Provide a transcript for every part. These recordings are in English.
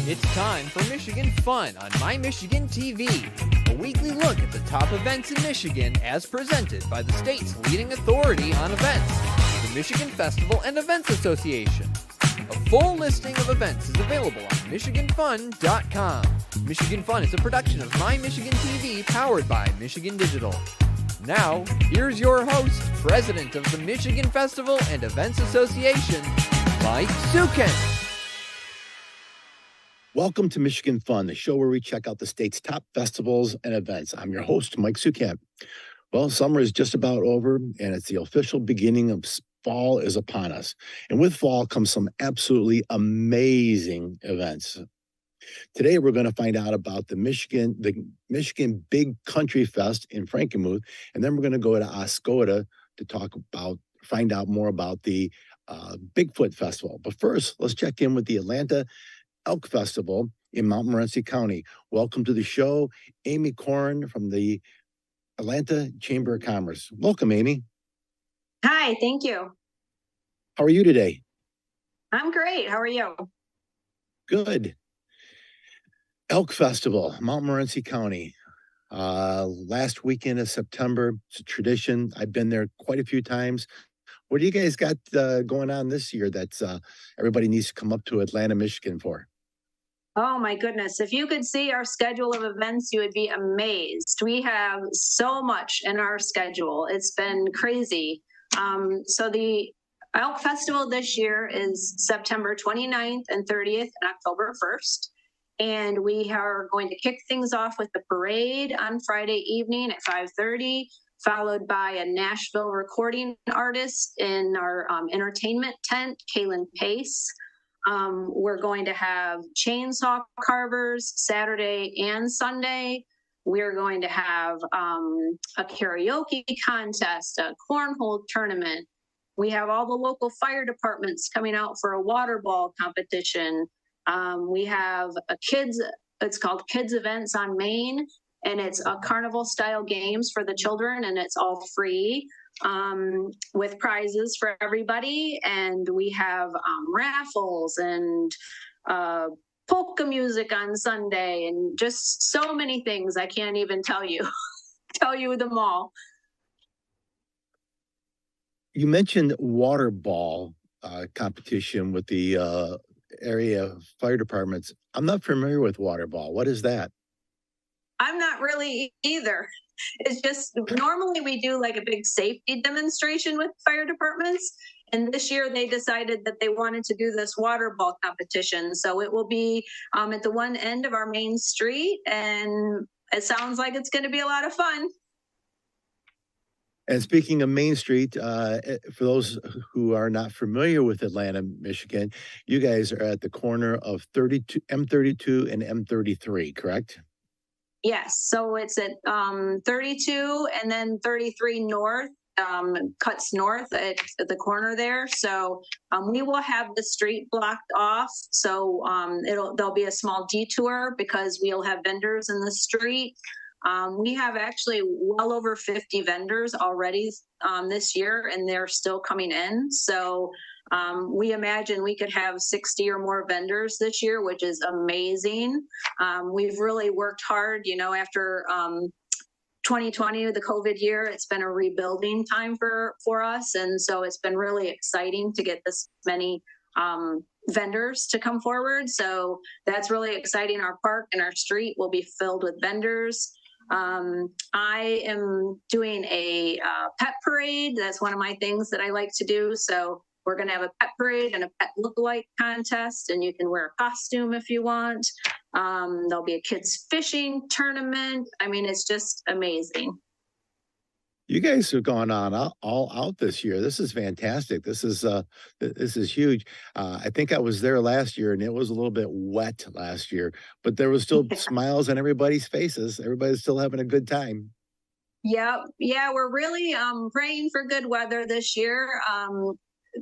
It's time for Michigan Fun on My Michigan TV, a weekly look at the top events in Michigan as presented by the state's leading authority on events, the Michigan Festival and Events Association. A full listing of events is available on MichiganFun.com. Michigan Fun is a production of My Michigan TV powered by Michigan Digital. Now, here's your host, President of the Michigan Festival and Events Association, Mike Sukin. Welcome to Michigan Fun, the show where we check out the state's top festivals and events. I'm your host, Mike Sukin. Well, summer is just about over, and it's the official beginning of fall is upon us. And with fall comes some absolutely amazing events. Today, we're going to find out about the Michigan Big Country Fest in Frankenmuth, and then we're going to go to Oscoda to find out more about the Bigfoot Festival. But first, let's check in with the Atlanta Elk Festival in Montmorency County. Welcome to the show, Amy Corrin from the Atlanta Chamber of Commerce. Welcome, Amy. Hi, thank you. How are you today? I'm great. How are you? Good. Elk Festival, Montmorency County. Last weekend of September. It's a tradition. I've been there quite a few times. What do you guys got going on this year that everybody needs to come up to Atlanta, Michigan for? Oh my goodness. If you could see our schedule of events, you would be amazed. We have so much in our schedule. It's been crazy. So the Elk Festival this year is September 29th and 30th and October 1st. And we are going to kick things off with the parade on Friday evening at 5:30, followed by a Nashville recording artist in our entertainment tent, Kaylin Pace. We're going to have chainsaw carvers Saturday and Sunday. We're going to have a karaoke contest, a cornhole tournament. We have all the local fire departments coming out for a water ball competition. We have it's called Kids Events on Main, and it's a carnival style games for the children, and it's all free. With prizes for everybody, and we have raffles and polka music on Sunday, and just so many things I can't even tell you them all. You mentioned water ball competition with the area fire departments. I'm not familiar with water ball. What is that? I'm not really either. It's just normally we do like a big safety demonstration with fire departments. And this year they decided that they wanted to do this water ball competition. So it will be at the one end of our main street. And it sounds like it's going to be a lot of fun. And speaking of Main Street, for those who are not familiar with Atlanta, Michigan, you guys are at the corner of M32 and M33, correct? Yes, so it's at 32 and then 33 north, cuts north at the corner there. So we will have the street blocked off. So there'll be a small detour because we'll have vendors in the street. We have actually well over 50 vendors already this year, and they're still coming in. So we imagine we could have 60 or more vendors this year, which is amazing. We've really worked hard, after 2020, the COVID year, it's been a rebuilding time for us. And so it's been really exciting to get this many vendors to come forward. So that's really exciting. Our park and our street will be filled with vendors. I am doing a pet parade. That's one of my things that I like to do. So we're going to have a pet parade and a pet lookalike contest, and you can wear a costume if you want. There'll be a kids fishing tournament. I mean, it's just amazing. You guys have gone on all out this year. This is fantastic. This is huge. I think I was there last year, and it was a little bit wet last year, but there was still smiles on everybody's faces. Everybody's still having a good time. Yeah, we're really praying for good weather this year.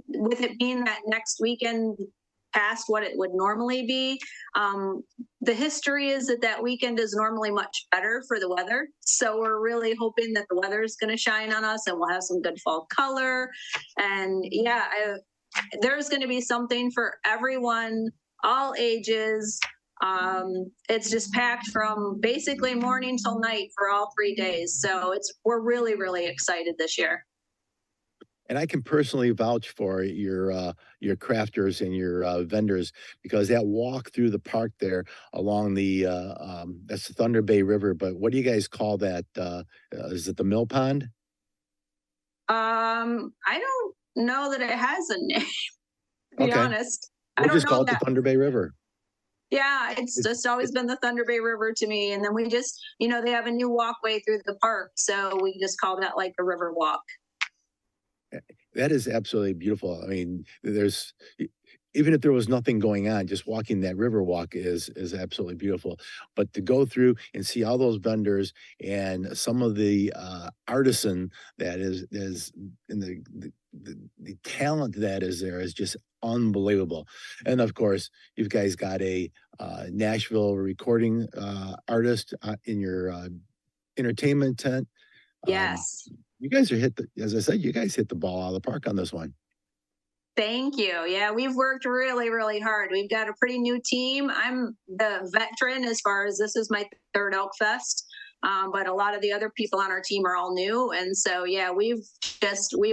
With it being that next weekend past what it would normally be. The history is that weekend is normally much better for the weather. So we're really hoping that the weather is going to shine on us and we'll have some good fall color. And there's going to be something for everyone, all ages. It's just packed from basically morning till night for all 3 days. So we're really, really excited this year. And I can personally vouch for your crafters and your vendors because that walk through the park there along that's the Thunder Bay River. But what do you guys call that? Is it the Mill Pond? I don't know that it has a name, to be Okay, honest. I we'll don't just call know it the that. Thunder Bay River. Yeah, it's It's, just always been the Thunder Bay River to me. And then we just, they have a new walkway through the park. So we just call that like a river walk. that is absolutely beautiful. I mean, even if there was nothing going on, just walking that river walk is absolutely beautiful. But to go through and see all those vendors and some of the artisan that is in the talent that is there is just unbelievable. And of course, you guys got a Nashville recording artist in your entertainment tent. Yes. You guys as I said, you guys hit the ball out of the park on this one. Thank you. Yeah, we've worked really, really hard. We've got a pretty new team. I'm the veteran as far as this is my third Elk Fest. But a lot of the other people on our team are all new. And so, yeah, we've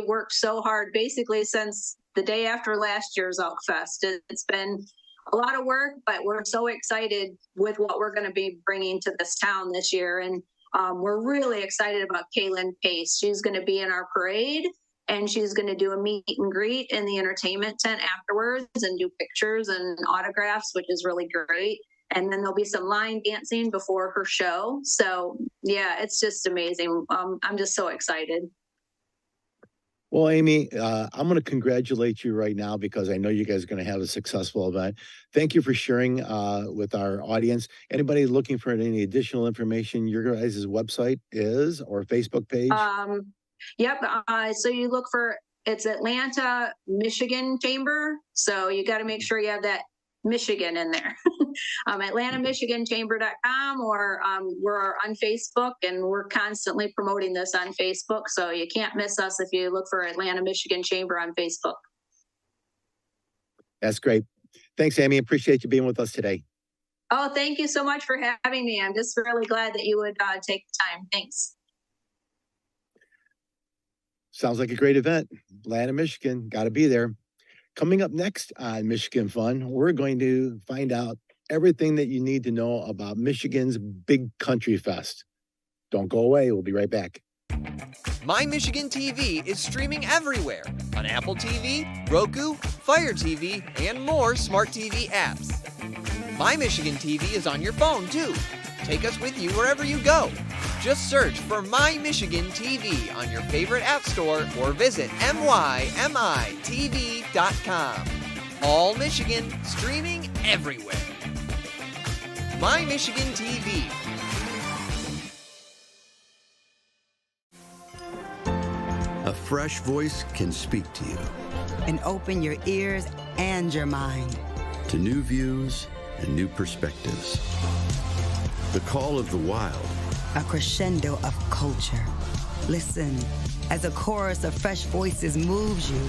worked so hard basically since the day after last year's Elk Fest. It's been a lot of work, but we're so excited with what we're going to be bringing to this town this year. And we're really excited about Kaylin Pace. She's going to be in our parade. And she's going to do a meet and greet in the entertainment tent afterwards and do pictures and autographs, which is really great. And then there'll be some line dancing before her show. So, yeah, it's just amazing. I'm just so excited. Well, Amy, I'm going to congratulate you right now because I know you guys are going to have a successful event. Thank you for sharing with our audience. Anybody looking for any additional information, your guys' website is or Facebook page? Yep. So you look for it's Atlanta, Michigan Chamber. So you got to make sure you have that Michigan in there. AtlantaMichiganChamber.com or we're on Facebook and we're constantly promoting this on Facebook. So you can't miss us if you look for Atlanta Michigan Chamber on Facebook. That's great. Thanks, Amy. Appreciate you being with us today. Oh, thank you so much for having me. I'm just really glad that you would take the time. Thanks. Sounds like a great event. Atlanta, Michigan, got to be there. Coming up next on Michigan Fun, we're going to find out everything that you need to know about Michigan's Big Country Fest. Don't go away. We'll be right back. My Michigan TV is streaming everywhere on Apple TV, Roku, Fire TV, and more smart TV apps. My Michigan TV is on your phone too. Take us with you wherever you go. Just search for My Michigan TV on your favorite app store or visit mymitv.com. All Michigan, streaming everywhere. My Michigan TV. A fresh voice can speak to you. And open your ears and your mind to new views and new perspectives. The call of the wild. A crescendo of culture. Listen as a chorus of fresh voices moves you.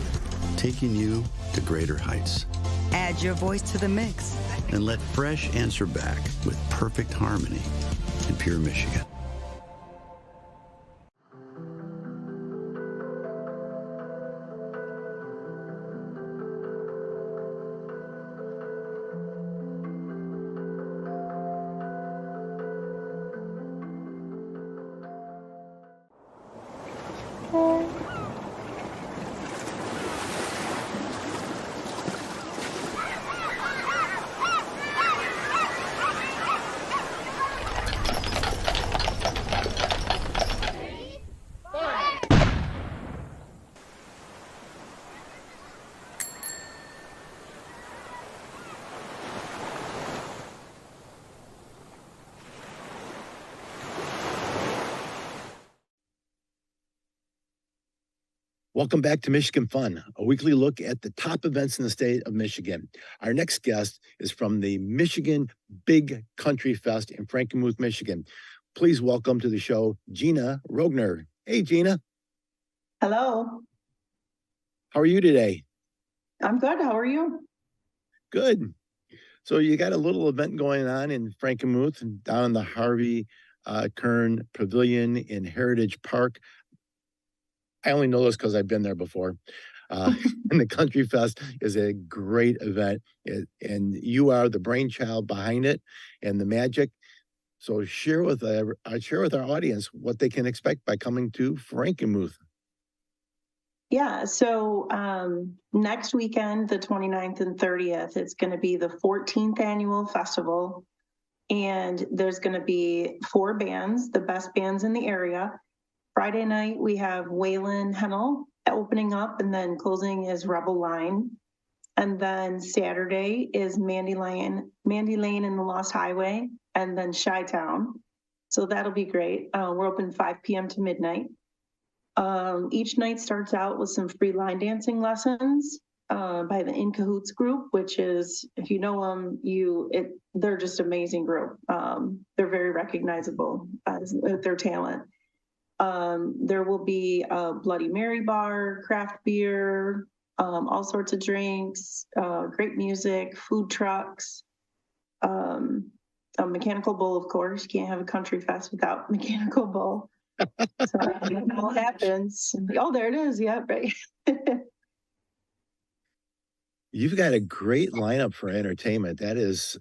Taking you to greater heights. Add your voice to the mix. And let Fresh answer back with perfect harmony in pure Michigan. Welcome back to Michigan Fun, a weekly look at the top events in the state of Michigan. Our next guest is from the Michigan Big Country Fest in Frankenmuth, Michigan. Please welcome to the show, Gina Rogner. Hey, Gina. Hello. How are you today? I'm good. How are you? Good. So you got a little event going on in Frankenmuth and down in the Harvey Kern Pavilion in Heritage Park. I only know this because I've been there before. And the Country Fest is a great event, and you are the brainchild behind it and the magic. So share with our audience what they can expect by coming to Frankenmuth. Yeah, so next weekend, the 29th and 30th, it's going to be the 14th annual festival. And there's going to be 4 bands, the best bands in the area. Friday night, we have Waylon Hennel opening up, and then closing is Rebel Line. And then Saturday is Mandy Lane and the Lost Highway, and then Chi-Town. So that'll be great. We're open 5 p.m. to midnight. Each night starts out with some free line dancing lessons by the In Cahoots group, which is, if you know them, they're just amazing group. They're very recognizable with their talent. There will be a Bloody Mary bar, craft beer, all sorts of drinks, great music, food trucks, a mechanical bull, of course. You can't have a country fest without mechanical bull. So it all happens. Oh, there it is. Yeah, right. You've got a great lineup for entertainment. That is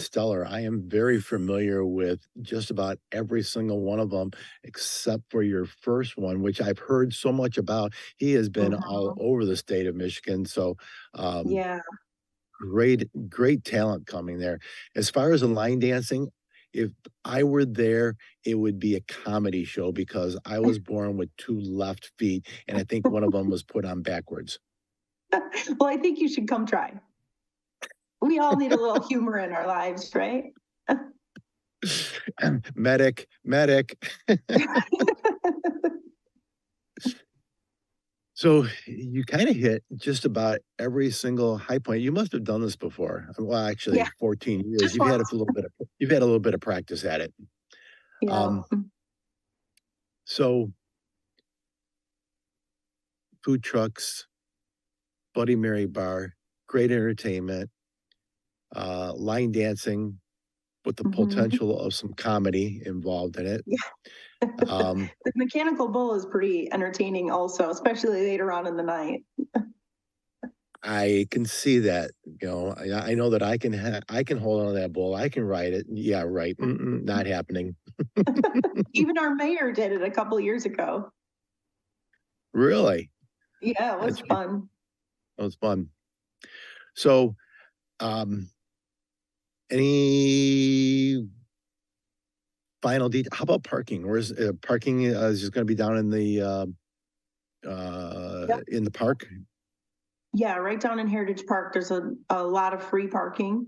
stellar. I am very familiar with just about every single one of them, except for your first one, which I've heard so much about. He has been all over the state of Michigan. So, Yeah. great talent coming there. As far as the line dancing, if I were there, it would be a comedy show because I was born with 2 left feet, and I think one of them was put on backwards. Well, I think you should come try. We all need a little humor in our lives, right? Medic. So you kind of hit just about every single high point. You must have done this before. Well, actually, Yeah. 14 years. Just You've had once. you've had a little bit of practice at it. Yeah. So food trucks, Bloody Mary bar, great entertainment, line dancing with the potential of some comedy involved in it. Yeah. The mechanical bull is pretty entertaining also, especially later on in the night. I can see that. You know, I know that I can hold on to that bull. I can ride it. Yeah, right. Not happening. Even our mayor did it a couple years ago. Really? Yeah, it was fun. That was fun. So, any final detail? How about parking? Where's parking? Is just going to be down in the in the park? Yeah, right down in Heritage Park, there's a lot of free parking.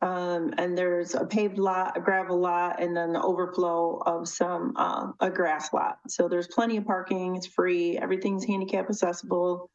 And there's a paved lot, a gravel lot, and then the overflow of some a grass lot. So there's plenty of parking. It's free. Everything's handicap accessible.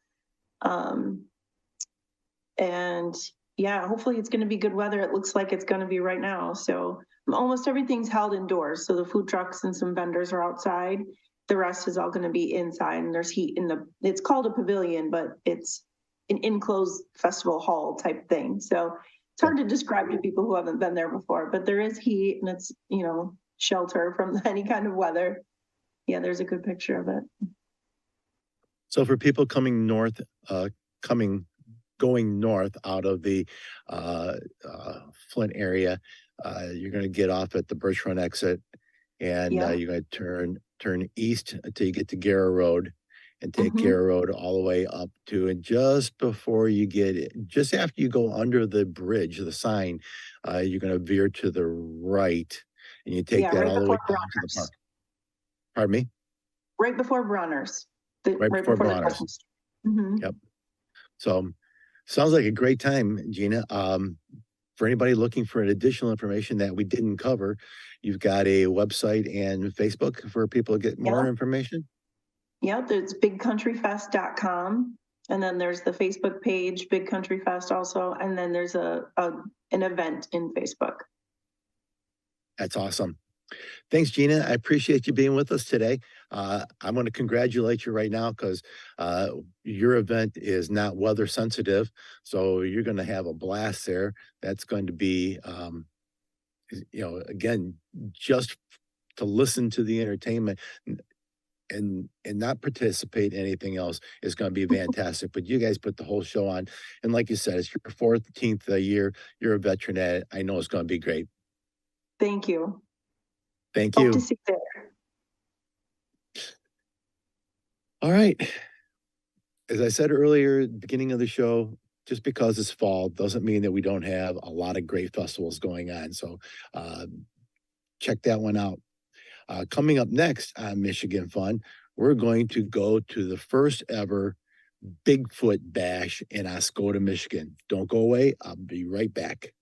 And yeah, hopefully it's going to be good weather. It looks like it's going to be right now. So almost everything's held indoors. So the food trucks and some vendors are outside. The rest is all going to be inside, and there's heat in it's called a pavilion, but it's an enclosed festival hall type thing. So it's hard to describe to people who haven't been there before, but there is heat, and it's, shelter from any kind of weather. Yeah, there's a good picture of it. So for people coming north, going north out of the Flint area, you're going to get off at the Birch Run exit, and you're going to turn east until you get to Garrow Road, and take Garrow Road all the way up to, and just before you get it, just after you go under the bridge, the sign, you're going to veer to the right, and you take that right all the way down Bronner's. to the park. Pardon me? Right before Bronner's. Right before Bronner's. Yep. So sounds like a great time, Gina. For anybody looking for additional information that we didn't cover, you've got a website and Facebook for people to get more information? Yep, it's bigcountryfest.com. And then there's the Facebook page, Big Country Fest also. And then there's an event in Facebook. That's awesome. Thanks, Gina. I appreciate you being with us today. I'm going to congratulate you right now because your event is not weather sensitive. So you're going to have a blast there. That's going to be, again, just to listen to the entertainment and not participate in anything else is going to be fantastic. But you guys put the whole show on. And like you said, it's your 14th year. You're a veteran at it. I know it's going to be great. Thank you. Thank Hope you. to see you there. All right. As I said earlier, at the beginning of the show, just because it's fall doesn't mean that we don't have a lot of great festivals going on. So check that one out. Coming up next on Michigan Fun, we're going to go to the first ever Bigfoot Bash in Oscoda, Michigan. Don't go away. I'll be right back.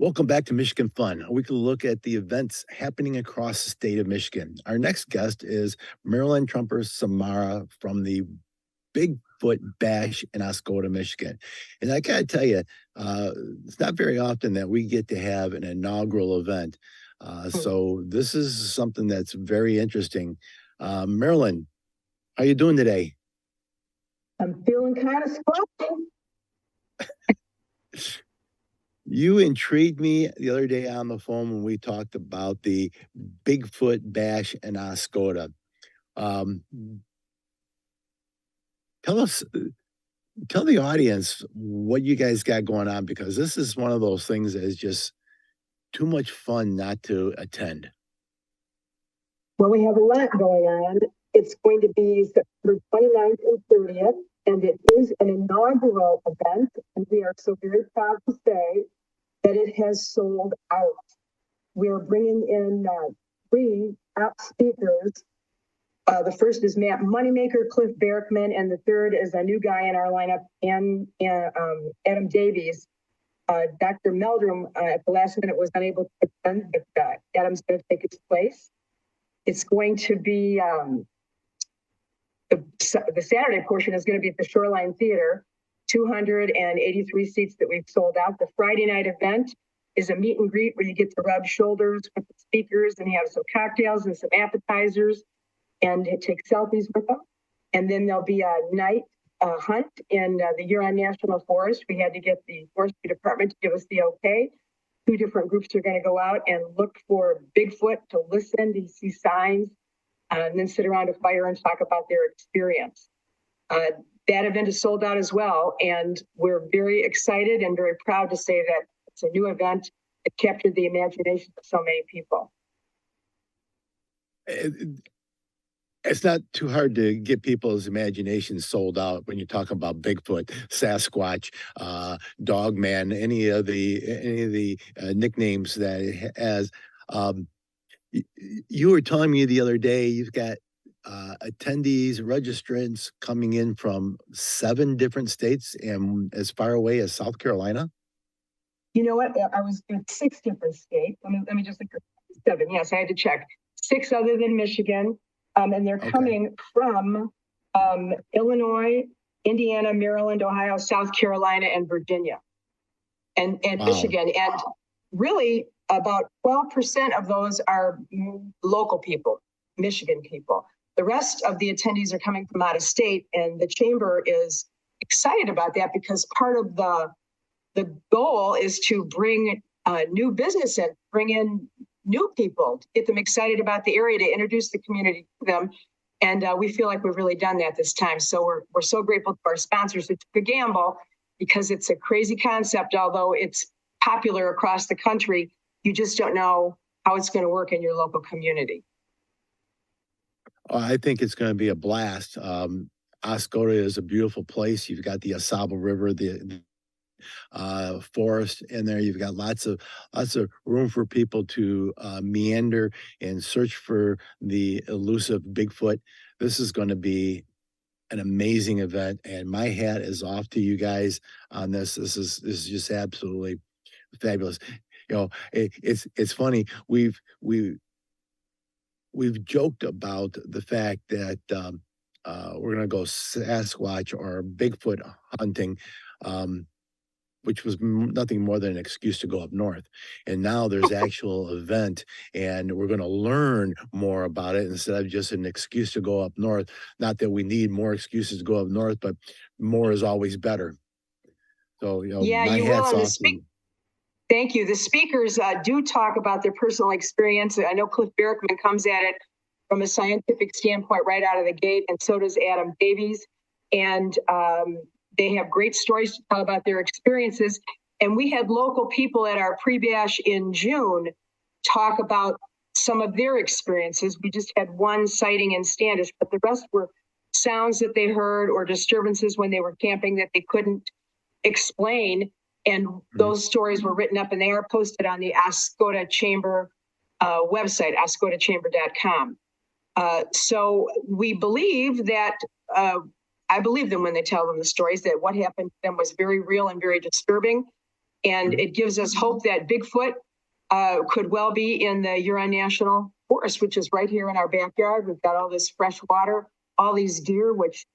Welcome back to Michigan Fun. We can look at the events happening across the state of Michigan. Our next guest is Marilyn Trumper Samara from the Bigfoot Bash in Oscoda, Michigan. And I gotta tell you, it's not very often that we get to have an inaugural event. So this is something that's very interesting. Marilyn, how you doing today? I'm feeling kind of scruffy. You intrigued me the other day on the phone when we talked about the Bigfoot Bash in Oscoda. Tell the audience what you guys got going on, because this is one of those things that is just too much fun not to attend. Well, we have a lot going on. It's going to be September 29th and 30th, and it is an inaugural event. And we are so very proud to say that it has sold out. we're bringing in 3 top speakers. The first is Matt Moneymaker, Cliff Berkman, and the third is a new guy in our lineup, Adam Davies. Dr. Meldrum at the last minute was unable to attend, but Adam's going to take his place. It's going to be the Saturday portion is going to be at the Shoreline Theater, 283 seats that we've sold out. The Friday night event is a meet and greet where you get to rub shoulders with the speakers and have some cocktails and some appetizers and take selfies with them. And then there'll be a night hunt in the Huron National Forest. We had to get the Forestry Department to give us the okay. 2 different groups are going to go out and look for Bigfoot, to listen, to see signs, and then sit around a fire and talk about their experience. That event is sold out as well, and we're very excited and very proud to say that it's a new event that captured the imagination of so many people. It's not too hard to get people's imaginations sold out when you talk about Bigfoot, Sasquatch, Dogman, any of the nicknames that it has. You were telling me the other day you've got attendees, registrants coming in from 7 different states and as far away as South Carolina. You know what? I was in 6 different states. Let me just look at 7. Yes, I had to check. 6 other than Michigan. And they're coming from Illinois, Indiana, Maryland, Ohio, South Carolina, and Virginia, and wow. Michigan. And really about 12% of those are local people, Michigan people. The rest of the attendees are coming from out of state, and the chamber is excited about that because part of the goal is to bring new business in, bring in new people, to get them excited about the area, to introduce the community to them. And we feel like we've really done that this time. So we're so grateful to our sponsors who took a gamble, because it's a crazy concept. Although it's popular across the country, you just don't know how it's going to work in your local community. I think it's going to be a blast. Oscoda is a beautiful place. You've got the Asaba River, the forest in there. You've got lots of room for people to meander and search for the elusive Bigfoot. This is going to be an amazing event, and my hat is off to you guys on this. This is just absolutely fabulous. You know, it's funny. We've joked about the fact that we're going to go Sasquatch or Bigfoot hunting. Which was nothing more than an excuse to go up north. And now there's actual event, and we're going to learn more about it instead of just an excuse to go up north. Not that we need more excuses to go up north, but more is always better. So, you know, yeah, my you hat's will. off to you. Thank you. The speakers do talk about their personal experience. I know Cliff Berkman comes at it from a scientific standpoint right out of the gate, and so does Adam Davies. And they have great stories to tell about their experiences. And we had local people at our pre-bash in June talk about some of their experiences. We just had one sighting in Standish, but the rest were sounds that they heard or disturbances when they were camping that they couldn't explain. And those stories were written up, and they are posted on the Oscoda Chamber website, oscodachamber.com. So we believe that I believe them when they tell them the stories, that what happened to them was very real and very disturbing. And it gives us hope that Bigfoot could well be in the Huron National Forest, which is right here in our backyard. We've got all this fresh water, all these deer, which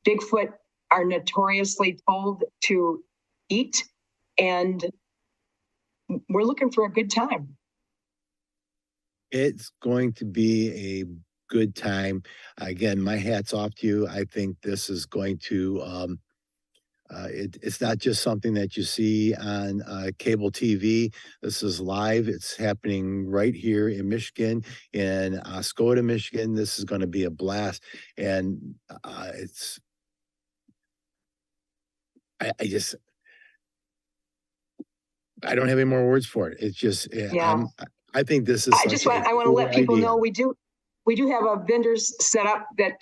Bigfoot are notoriously told to eat. And we're looking for a good time. It's going to be a good time. Again, my hat's off to you. I think this is going to, it's not just something that you see on cable TV. This is live. It's happening right here in Michigan, in Oscoda, Michigan. This is going to be a blast. And I don't have any more words for it. It's just, yeah. I think this is. I want to let people know we do have vendors set up that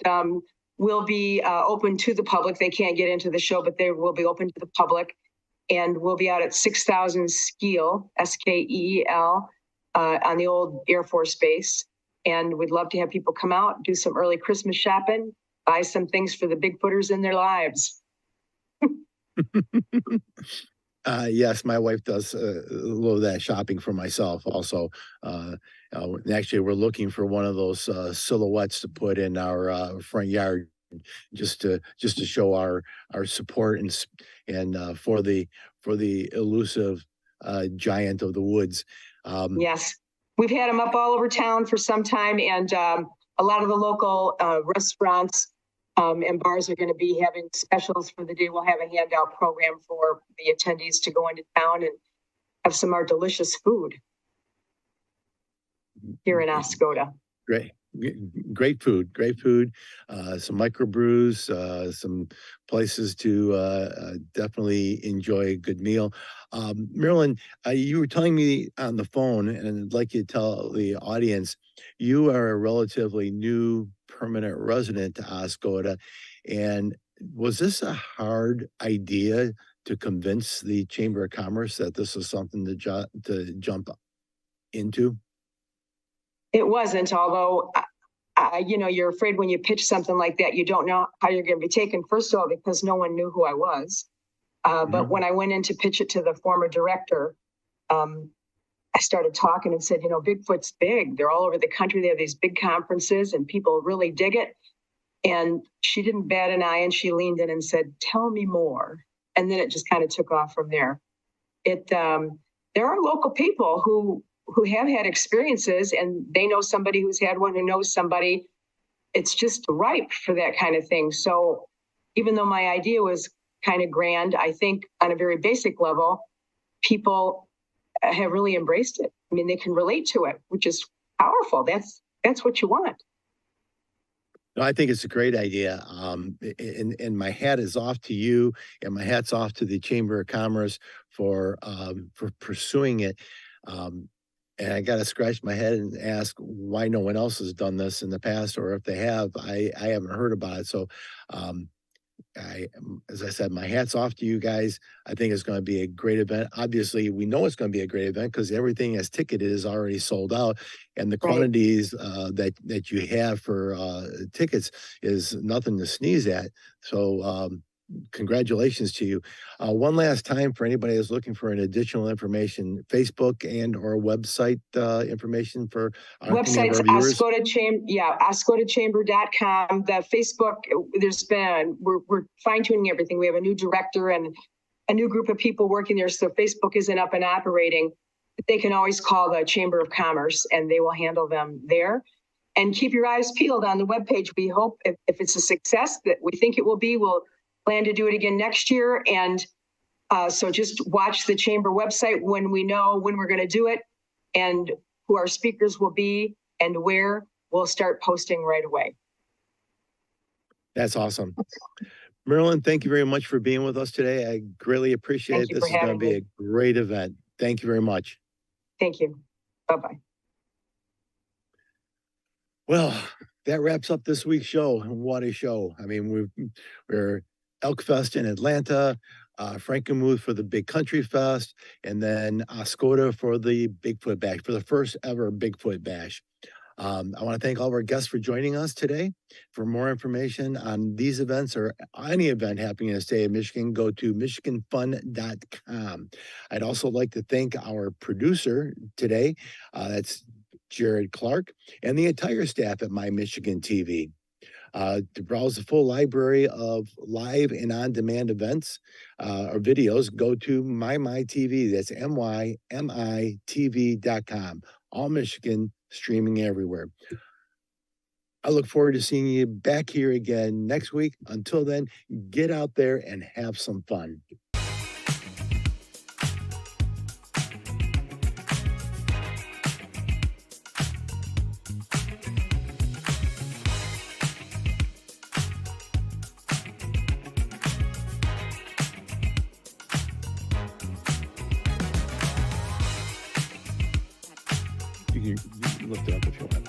will be open to the public. They can't get into the show, but they will be open to the public. And we'll be out at 6000 Skeel, Skeel. on the old Air Force Base. And we'd love to have people come out, do some early Christmas shopping, buy some things for the Bigfooters in their lives. Yes, my wife does a little of that shopping for myself also. Actually, we're looking for one of those silhouettes to put in our front yard, just to show our support and for the elusive giant of the woods. Yes, we've had them up all over town for some time, and a lot of the local restaurants and bars are going to be having specials for the day. We'll have a handout program for the attendees to go into town and have some of our delicious food here in Oscoda. Great food, some microbrews, some places to definitely enjoy a good meal. Marilyn, you were telling me on the phone, and I'd like you to tell the audience, you are a relatively new permanent resident to Oscoda. And was this a hard idea to convince the Chamber of Commerce that this was something to jump into? It wasn't, although, you're afraid when you pitch something like that, you don't know how you're going to be taken, first of all, because no one knew who I was. But when I went in to pitch it to the former director, I started talking and said, Bigfoot's big. They're all over the country. They have these big conferences and people really dig it. And she didn't bat an eye, and she leaned in and said, tell me more. And then it just kind of took off from there. There are local people who have had experiences, and they know somebody who's had one who knows somebody. It's just ripe for that kind of thing. So even though my idea was kind of grand, I think on a very basic level, people have really embraced it. I mean, they can relate to it, which is powerful. That's what you want. No, I think it's a great idea. And my hat is off to you, and my hat's off to the Chamber of Commerce for pursuing it. And I got to scratch my head and ask why no one else has done this in the past, or if they have, I haven't heard about it. So, as I said, my hat's off to you guys. I think it's going to be a great event. Obviously, we know it's going to be a great event because everything as ticketed is already sold out, and the quantities that you have for tickets is nothing to sneeze at. So, congratulations to you. One last time for anybody that's looking for an additional information, Facebook and or website information for our website's viewers. oscodachamber.com. The Facebook, we're fine-tuning everything. We have a new director and a new group of people working there, so Facebook isn't up and operating. They can always call the Chamber of Commerce and they will handle them there. And keep your eyes peeled on the webpage. We hope if it's a success that we think it will be, we'll plan to do it again next year. And so just watch the Chamber website when we know when we're going to do it and who our speakers will be and where. We'll start posting right away. That's awesome. Marilyn, thank you very much for being with us today. I greatly appreciate it. This is going to be a great event. Thank you very much. Thank you. Bye-bye. Well, that wraps up this week's show. What a show. I mean, we're Elk Fest in Atlanta, Frankenmuth for the Big Country Fest, and then Oscoda for the Bigfoot Bash, for the first ever Bigfoot Bash. I want to thank all of our guests for joining us today. For more information on these events or any event happening in the state of Michigan, go to michiganfun.com. I'd also like to thank our producer today, that's Jared Clark, and the entire staff at My Michigan TV. To browse the full library of live and on-demand events or videos, go to MyTV. That's MYMITV.com. All Michigan, streaming everywhere. I look forward to seeing you back here again next week. Until then, get out there and have some fun. You can lift it up if you want.